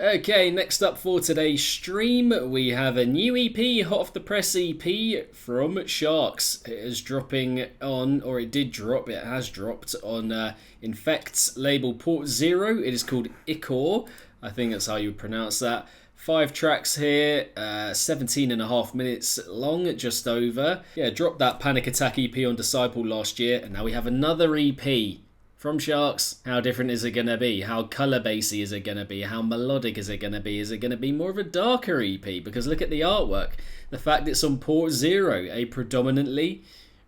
Okay, next up for today's stream, we have a new EP, hot off the press EP from Sharks. It is dropping on, or it did drop, it has dropped on Infect's label Port Zero. It is called Ichor, I think that's how you would pronounce that. 5 tracks here, 17 and a half minutes long, just over. Yeah, dropped that Panic Attack EP on Disciple last year, and now we have another EP. From Sharks. How different is it going to be? How colour basy is it going to be? How melodic is it going to be? Is it going to be more of a darker EP? Because look at the artwork. The fact it's on Port Zero, a predominantly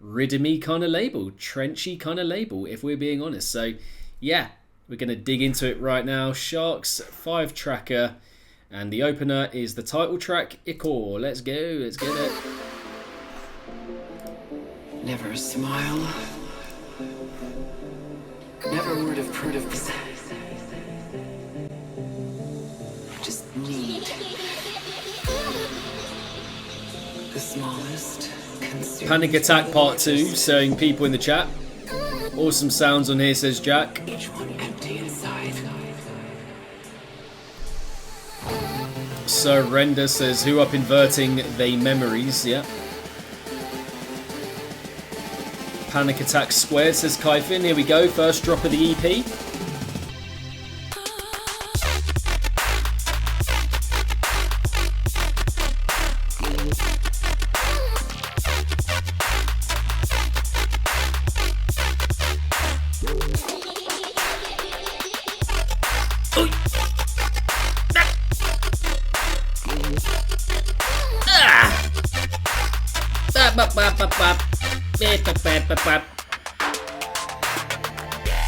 rhythmy kind of label, trenchy kind of label, if we're being honest. So, yeah, we're going to dig into it right now. Sharks 5-tracker, and the opener is the title track, Ichor. Let's go, let's get it. Never a smile. Never a word of prudence. Just need the smallest Panic Attack Part 2, showing people in the chat. Awesome sounds on here, says Jack. Each one empty inside. Sir Render says, who up inverting they memories? Yeah. Panic Attack Squared, says Kaifin. Here we go, first drop of the EP.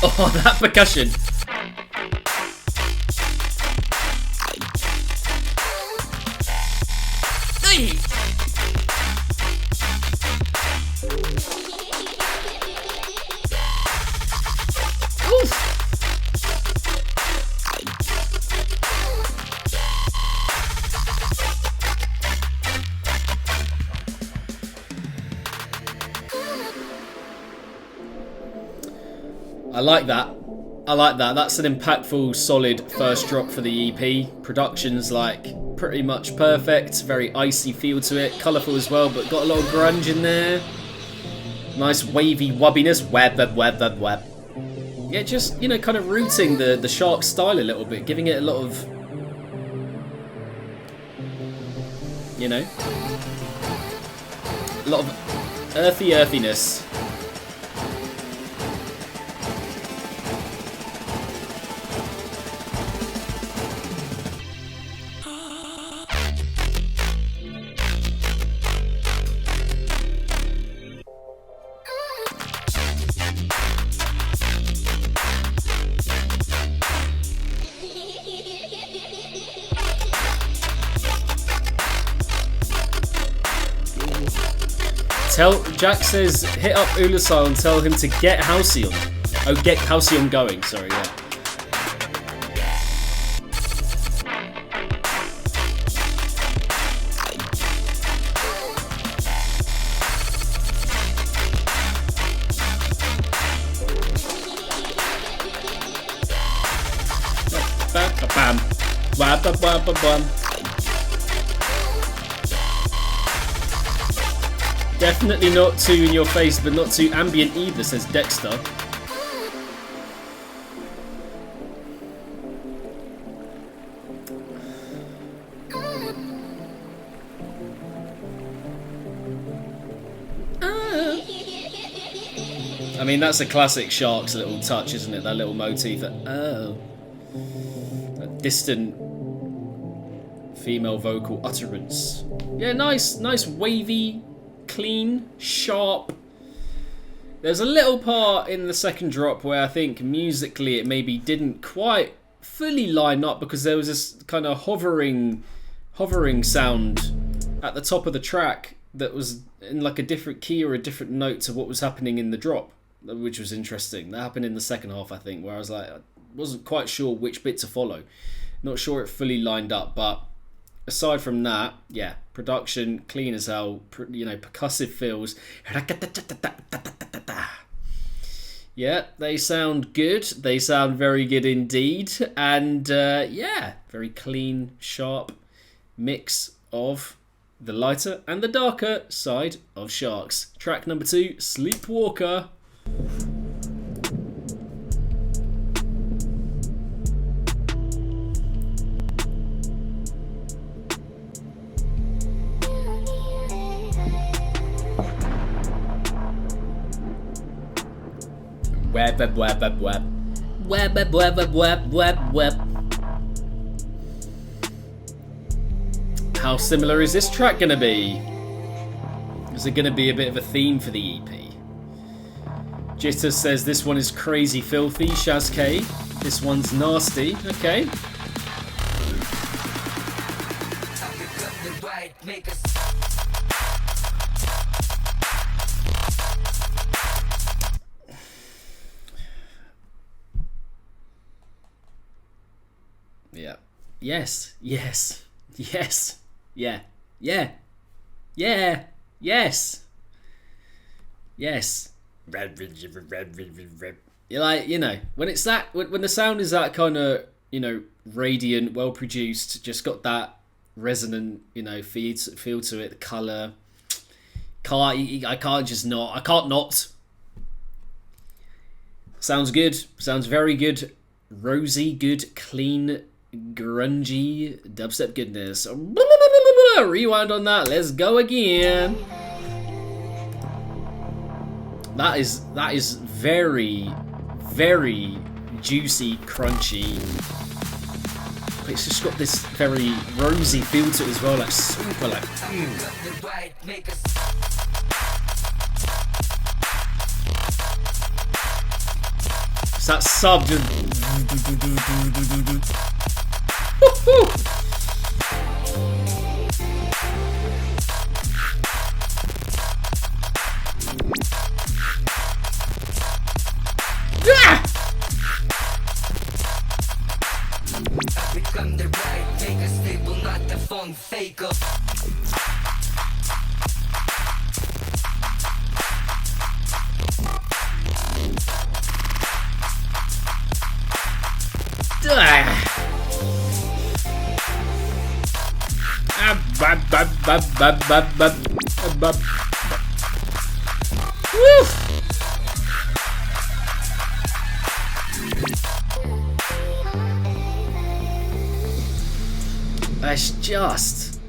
Oh, that percussion. I like that. I like that. That's an impactful, solid first drop for the EP. Production's like pretty much perfect. Very icy feel to it. Colourful as well, but got a lot of grunge in there. Nice wavy wubbiness. Web. Yeah, just, you know, kind of rooting the Shark style a little bit. Giving it a lot of, you know, a lot of earthiness. Jack says, hit up Ulusai and tell him to get Halcyon. Oh, get Halcyon going, sorry, yeah. Bam. Definitely not too in your face, but not too ambient either, says Dexter. I mean, that's a classic Sharks little touch, isn't it? That little motif. That distant female vocal utterance. Yeah, nice wavy, clean, sharp. There's a little part in the second drop where I think musically it maybe didn't quite fully line up because there was this kind of hovering sound at the top of the track that was in like a different key or a different note to what was happening in the drop, which was interesting. That happened in the second half, I think, where I was like, I wasn't quite sure which bit to follow. Not sure it fully lined up, but aside from that, yeah, production clean as hell, you know, percussive feels. Yeah, they sound good. They sound very good indeed. And yeah, very clean, sharp mix of the lighter and the darker side of Sharks. Track number 2, Sleepwalker. Web, web, web, web, web. Web, web, web, web, web, web, web. How similar is this track going to be? Is it going to be a bit of a theme for the EP? Jitter says this one is crazy filthy. Shaz K, this one's nasty. Okay. Yeah. Yes. Yes. Yes. Yeah. Yeah. Yeah. Yes. Yes. You're like, you know, when it's that, when the sound is that kind of, you know, radiant, well produced, just got that resonant, you know, feel to it, the colour. I can't not. Sounds good. Sounds very good. Rosy, good, clean, grungy dubstep goodness. Rewind on that. Let's go again. That is very, very juicy, crunchy. But it's just got this very rosy feel to it as well, like super, like. It's that sub just. Become the right maker, stable, not the phone faker. Woo! It's just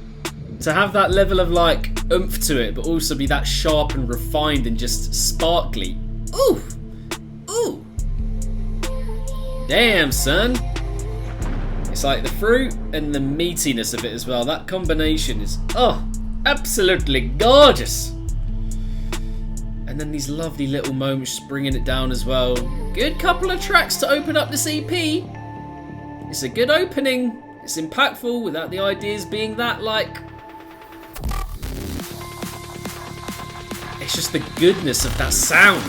to have that level of like oomph to it, but also be that sharp and refined and just sparkly. Ooh, ooh, damn, son! It's like the fruit and the meatiness of it as well. That combination is absolutely gorgeous. And then these lovely little moments just bringing it down as well. Good couple of tracks to open up this EP. It's a good opening. It's impactful without the ideas being that like. It's just the goodness of that sound.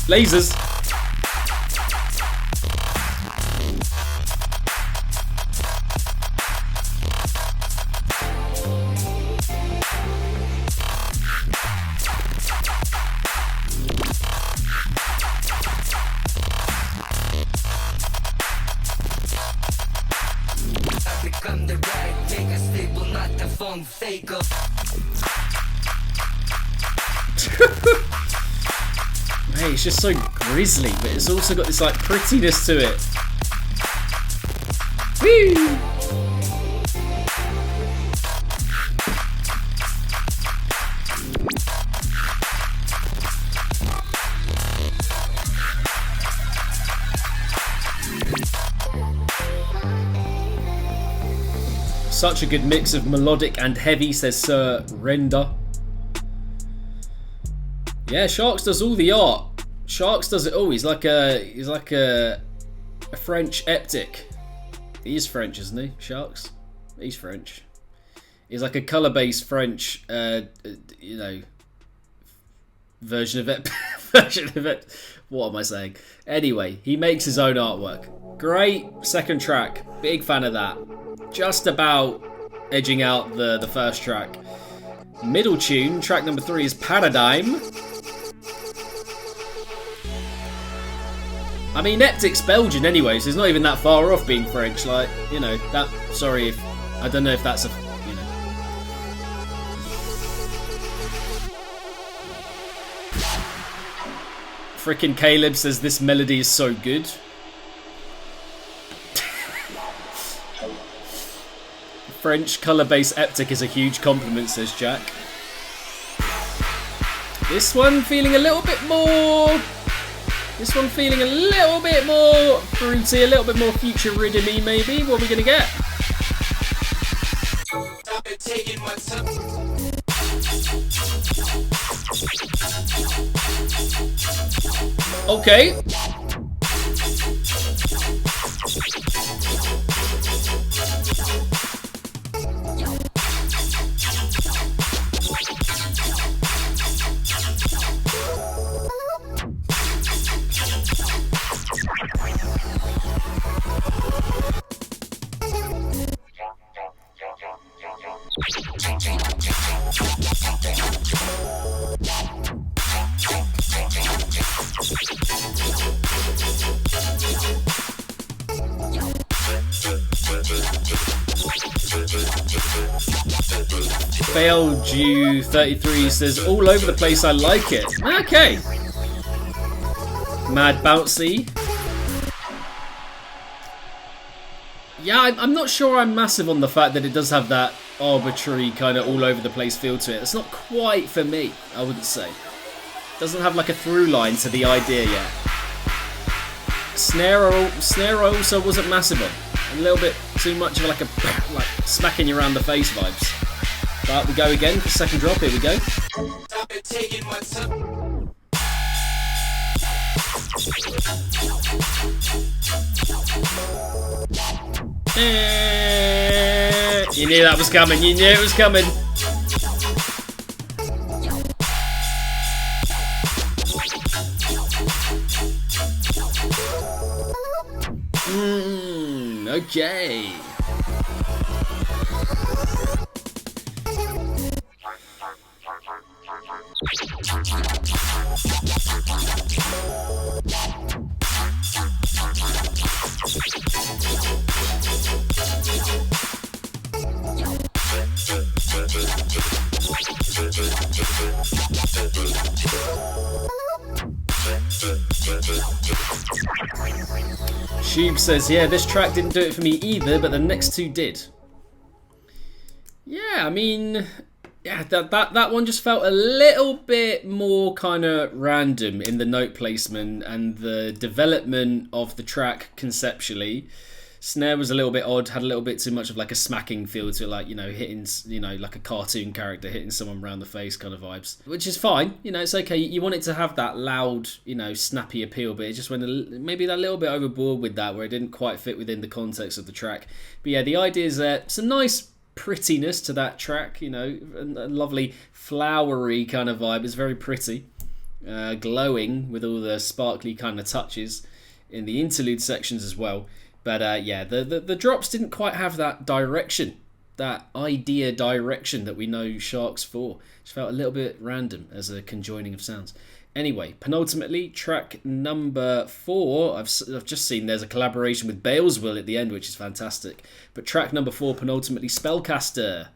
Lasers. Become the right maker, stable, not the phone faker. Hey, it's just so grisly, but it's also got this like prettiness to it. Woo! Such a good mix of melodic and heavy, says Sir Render. Yeah, Sharks does all the art. Sharks does it all. He's like a French eptic. He is French, isn't he? Sharks. He's French. He's like a colour-based French, you know, version of it. Version of it. What am I saying? Anyway, he makes his own artwork. Great second track. Big fan of that. Just about edging out the first track. Middle tune, track number 3 is Paradigm. I mean, Eptic's Belgian anyway, so it's not even that far off being French. Like, you know, that. Sorry if. I don't know if that's a. You know. Frickin' Caleb says this melody is so good. French colour-based Eptic is a huge compliment, says Jack. This one feeling a little bit more. This one feeling a little bit more fruity, a little bit more future rhythmy maybe. What are we going to get? Okay. Failed you 33 says all over the place, I like it. Okay. Mad Bouncy. Yeah, I'm not sure I'm massive on the fact that it does have that arbitrary kind of all over the place feel to it. It's not quite for me, I wouldn't say. Doesn't have like a through line to the idea yet. Snare also wasn't massive on. A little bit too much of like a like smacking you around the face vibes. But we go again for second drop. Here we go. You knew that was coming. You knew it was coming. Okay. Shube says, yeah, this track didn't do it for me either, but the next two did. Yeah, I mean, yeah, that one just felt a little bit more kind of random in the note placement and the development of the track conceptually. Snare was a little bit odd, had a little bit too much of like a smacking feel to it, like, you know, hitting, you know, like a cartoon character hitting someone around the face kind of vibes, which is fine. You know, it's okay. You want it to have that loud, you know, snappy appeal, but it just went maybe that little bit overboard with that, where it didn't quite fit within the context of the track. But yeah, the idea is that some nice prettiness to that track, you know, a lovely flowery kind of vibe. It's very pretty, glowing with all the sparkly kind of touches in the interlude sections as well. But yeah, the drops didn't quite have that direction, that idea direction that we know Sharks for. It felt a little bit random as a conjoining of sounds. Anyway, penultimately, track number 4. I've just seen there's a collaboration with Balesville at the end, which is fantastic. But track number 4, penultimately, Spellcaster.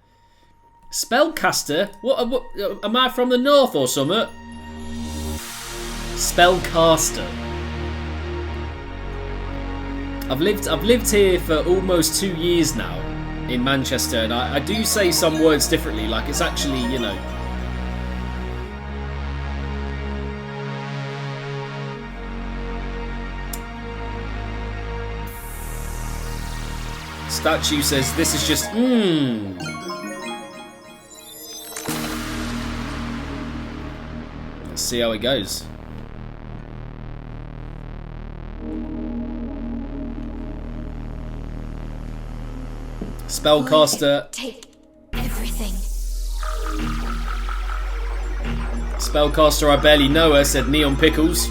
Spellcaster? What am I from the north or something? Spellcaster. I've lived here for almost 2 years now in Manchester, and I do say some words differently. Like, it's actually, you know, Statue says this is just Let's see how it goes. Spellcaster. Take everything. Spellcaster, I barely know her, said Neon Pickles.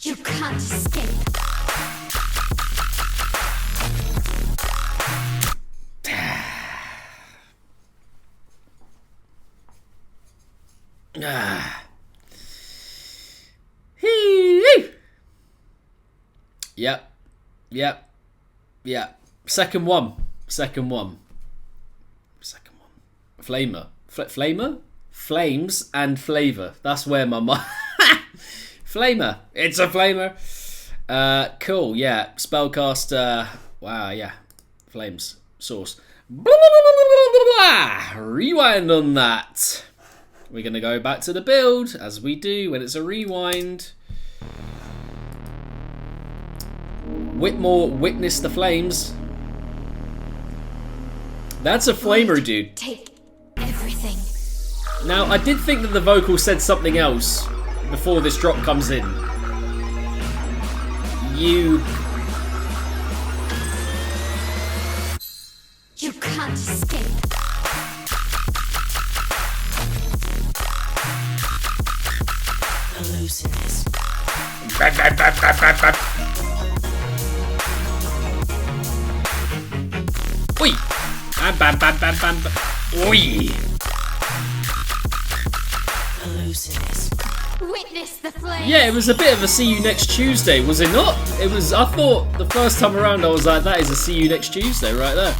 You can't escape. Ah. Hee. Yep. Yep. Yep. Second one. Flamer. Flamer? Flames and flavour. That's where my mind... Flamer. It's a flamer. Cool, yeah. Spellcaster. Wow, yeah. Flames. Source. Rewind on that. We're going to go back to the build, as we do when it's a rewind. Whitmore, witness the flames. That's a flamer, dude. Take everything. Now, I did think that the vocal said something else before this drop comes in. You can't escape. Hallucinates. Oi! Bam, bam, bam, bam, bam. Oi! Hallucinates. Witness the flame. Yeah, it was a bit of a see you next Tuesday, was it not? It was. I thought the first time around I was like, that is a see you next Tuesday right there.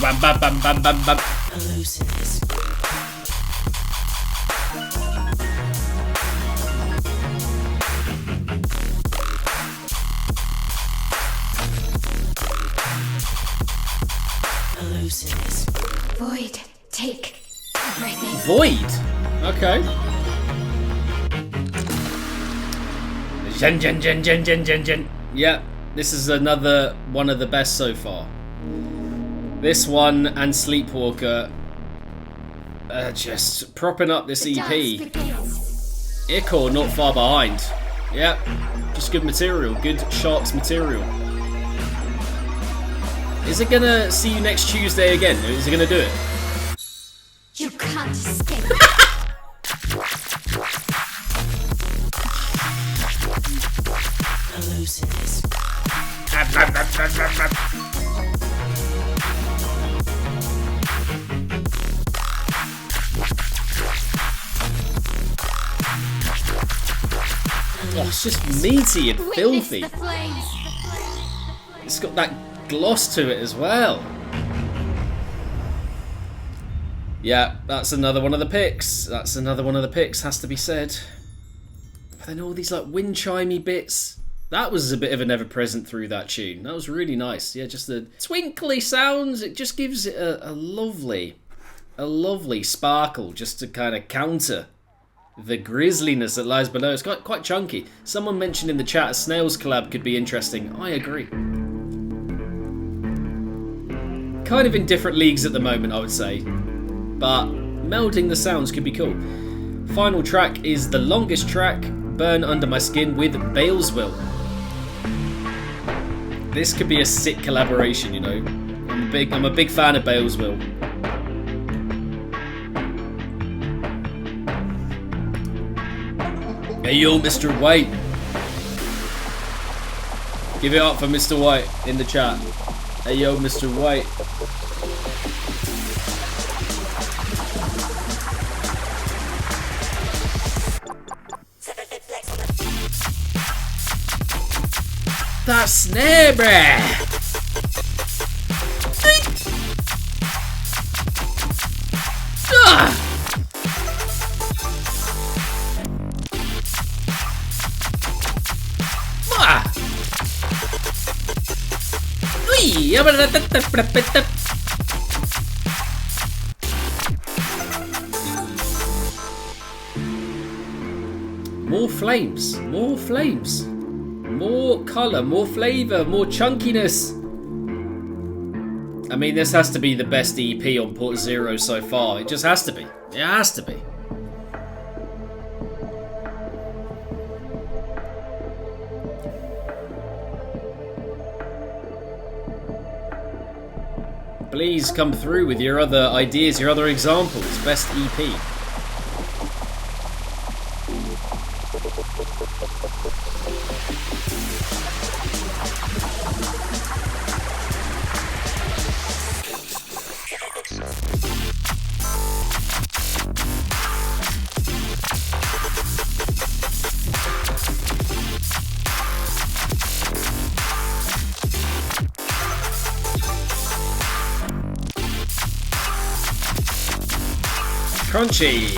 Bam, bam, bam, bam, bam, bam. Hallucinates. Hallucinates. Void, take everything. Void. Okay. Gen. Yeah, this is another one of the best so far. This one and Sleepwalker just propping up this EP. Ichor not far behind. Yeah, just good material, good Sharks material. Is it gonna see you next Tuesday again? Is it gonna do it? You can't escape. Hallucinates. Oh, it's just meaty and Witness filthy. the flames. It's got that gloss to it as well. Yeah, that's another one of the picks. Has to be said. But then all these like wind chimey bits. That was a bit of an ever-present through that tune. That was really nice. Yeah, just the twinkly sounds. It just gives it a lovely sparkle just to kind of counter the grisliness that lies below. It's quite chunky. Someone mentioned in the chat a Snails collab could be interesting. I agree. Kind of in different leagues at the moment, I would say. But melding the sounds could be cool. Final track is the longest track, Burn Under My Skin with Balesville. This could be a sick collaboration, you know. I'm a big fan of Balesville. Hey yo, Mr. White. Give it up for Mr. White in the chat. Hey yo, Mr. White. That snare, bruh. Ah. Ah. More flames, more colour, more flavour, more chunkiness. I mean, this has to be the best EP on Port Zero so far. It just has to be. It has to be. Please come through with your other ideas, your other examples. Best EP. Crunchy.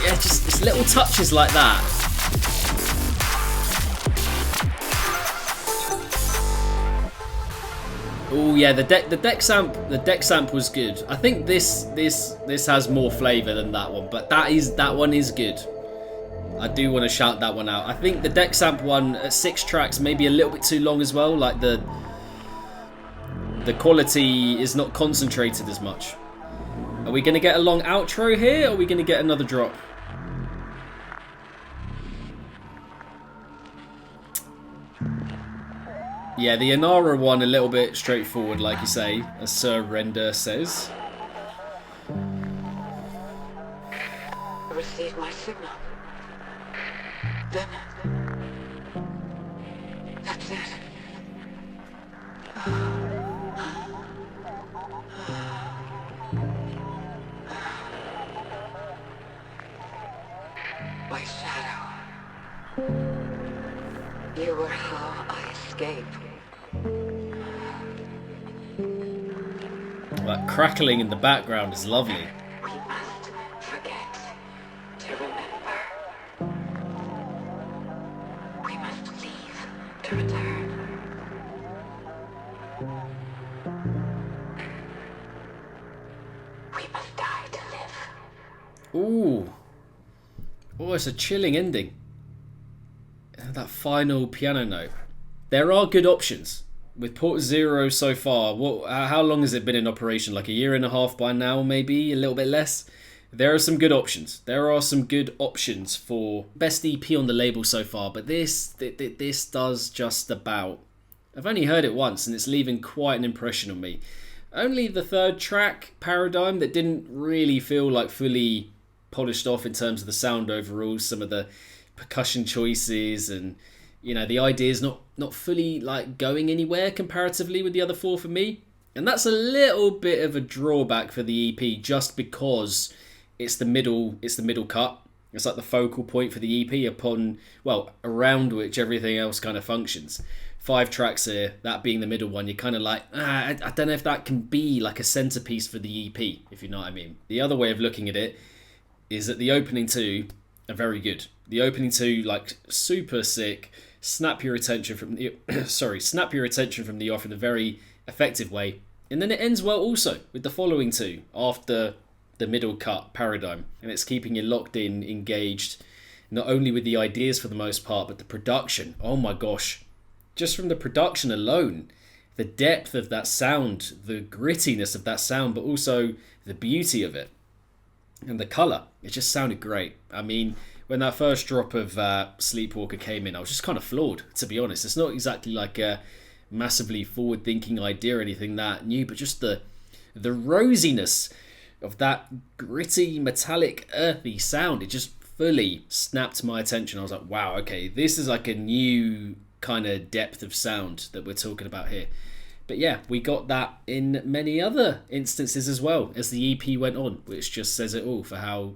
Yeah, just little touches like that. Oh yeah, the deck samp was good. I think this has more flavour than that one, but that one is good. I do want to shout that one out. I think the deck samp one at 6 tracks maybe a little bit too long as well. Like the quality is not concentrated as much. Are we going to get a long outro here, or are we going to get another drop? Yeah, the Inara one a little bit straightforward, like you say, as Sir Render says. Receive my signal. Then that's it. My shadow. You were how I escaped. That crackling in the background is lovely. We must forget to remember. We must leave to return. We must die to live. Ooh. Oh, it's a chilling ending. That final piano note. There are good options. With Port Zero so far, how long has it been in operation? Like a year and a half by now, maybe? A little bit less? There are some good options. There are some good options for best EP on the label so far, but this does just about... I've only heard it once, and it's leaving quite an impression on me. Only the 3rd track, Paradigm, that didn't really feel like fully polished off in terms of the sound overall. Some of the percussion choices and... You know, the idea is not fully like going anywhere comparatively with the other 4 for me. And that's a little bit of a drawback for the EP just because it's the middle cut. It's like the focal point for the EP around which everything else kind of functions. 5 tracks here, that being the middle one, you're kind of like, I don't know if that can be like a centerpiece for the EP, if you know what I mean. The other way of looking at it is that the opening 2 are very good. The opening 2, like, super sick. Snap your attention from the off in a very effective way, and then it ends well also with the following 2 after the middle cut, Paradigm, and it's keeping you locked in, engaged, not only with the ideas for the most part, but the production. Oh my gosh, just from the production alone, the depth of that sound, the grittiness of that sound, but also the beauty of it and the colour. It just sounded great. I mean, when that first drop of Sleepwalker came in, I was just kind of floored, to be honest. It's not exactly like a massively forward-thinking idea or anything that new, but just the rosiness of that gritty, metallic, earthy sound. It just fully snapped my attention. I was like, wow, okay, this is like a new kind of depth of sound that we're talking about here. But yeah, we got that in many other instances as well as the EP went on, which just says it all for how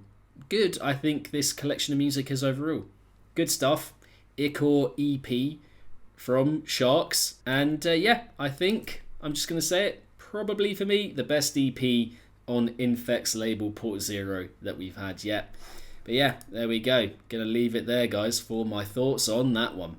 good I think this collection of music is overall. Good stuff. Ichor EP from Sharks. And yeah, I think, I'm just going to say it, probably for me, the best EP on Infex label Port Zero that we've had yet. But yeah, there we go. Gonna leave it there, guys, for my thoughts on that one.